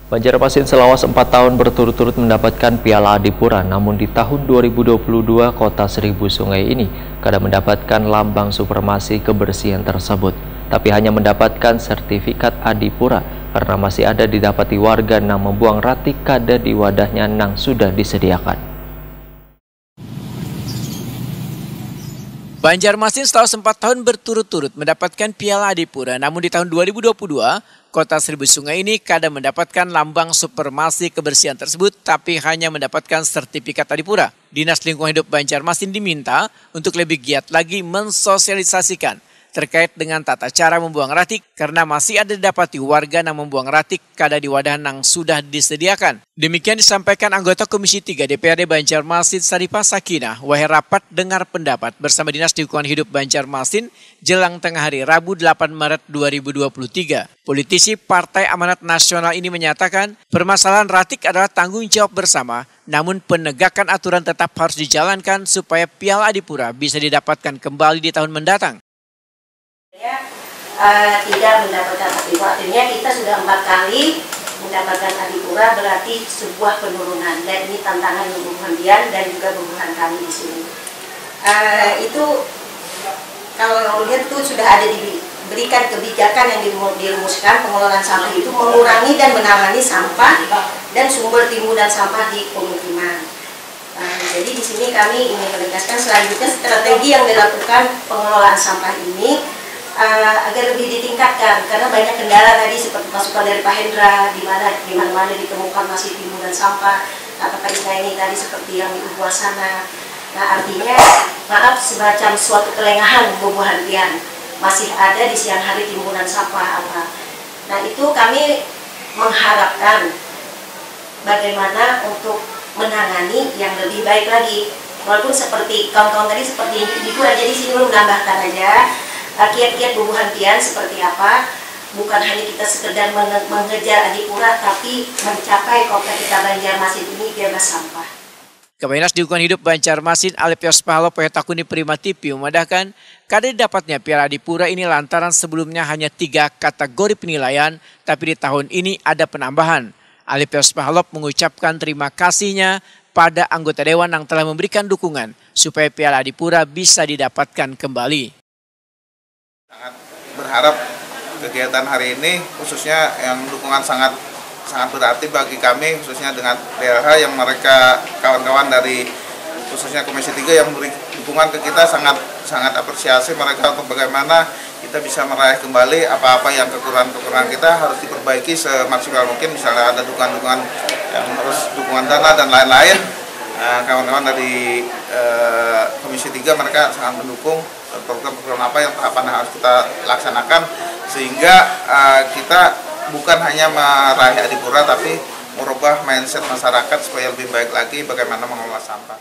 Banjarmasin selawas 4 tahun berturut-turut mendapatkan Piala Adipura, namun di tahun 2022 kota Seribu Sungai ini kadang mendapatkan lambang supremasi kebersihan tersebut, tapi hanya mendapatkan sertifikat Adipura karena masih ada didapati warga yang membuang ratik kada di wadahnya yang sudah disediakan. Banjarmasin setelah 4 tahun berturut-turut mendapatkan Piala Adipura, namun di tahun 2022, kota Seribu Sungai ini kadang mendapatkan lambang supremasi kebersihan tersebut, tapi hanya mendapatkan sertifikat Adipura. Dinas Lingkungan Hidup Banjarmasin diminta untuk lebih giat lagi mensosialisasikan terkait dengan tata cara membuang ratik karena masih ada didapati warga yang membuang ratik kada di wadah yang sudah disediakan. Demikian disampaikan anggota Komisi 3 DPRD Banjarmasin Sarifah Sakinah wahai rapat dengar pendapat bersama Dinas Lingkungan Hidup Banjarmasin jelang tengah hari Rabu 8 Maret 2023. Politisi Partai Amanat Nasional ini menyatakan permasalahan ratik adalah tanggung jawab bersama, namun penegakan aturan tetap harus dijalankan supaya Piala Adipura bisa didapatkan kembali di tahun mendatang. Tidak mendapatkan Adipura, artinya kita sudah 4 kali mendapatkan Adipura, berarti sebuah penurunan, dan ini tantangan hubungan Dian dan juga hubungan kami di sini. Itu kalau lihat itu sudah ada diberikan kebijakan yang dirumuskan pengelolaan sampah itu mengurangi dan menangani sampah dan sumber timbunan sampah di pemukiman. Jadi di sini kami ingin menegaskan selanjutnya strategi yang dilakukan pengelolaan sampah ini agar lebih ditingkatkan karena banyak kendala tadi seperti masukan dari Pak Hendra di mana-mana ditemukan masih timbunan sampah atau Pak ini tadi seperti yang di Ubuah sana. Nah artinya maaf semacam suatu kelengahan bubuhan Dian masih ada di siang hari timbunan sampah apa. Nah itu kami mengharapkan bagaimana untuk menangani yang lebih baik lagi walaupun seperti kawan-kawan tadi seperti itu aja di sini belum menambahkan aja kiat-kiat bubuhan Dian seperti apa, bukan hanya kita sekedar mengejar Adipura, tapi mencapai kota kita Banjarmasin ini bebas sampah. Kepala Dinas Lingkungan Hidup Banjarmasin Alepios Pahalo Pohetakuni Prima TV memadahkan kada dapatnya Piala Adipura ini lantaran sebelumnya hanya 3 kategori penilaian, tapi di tahun ini ada penambahan. Alepios Pahalo mengucapkan terima kasihnya pada anggota Dewan yang telah memberikan dukungan supaya Piala Adipura bisa didapatkan kembali. Sangat berharap kegiatan hari ini khususnya yang dukungan sangat berarti bagi kami khususnya dengan DLH yang mereka kawan-kawan dari khususnya Komisi 3 yang beri dukungan ke kita sangat apresiasi mereka untuk bagaimana kita bisa meraih kembali apa-apa yang kekurangan kita harus diperbaiki semaksimal mungkin, misalnya ada dukungan yang harus dukungan dana dan lain-lain. Kawan-kawan dari Komisi 3 mereka sangat mendukung program-program apa yang tahapan harus kita laksanakan sehingga kita bukan hanya meraih Adipura tapi merubah mindset masyarakat supaya lebih baik lagi bagaimana mengelola sampah.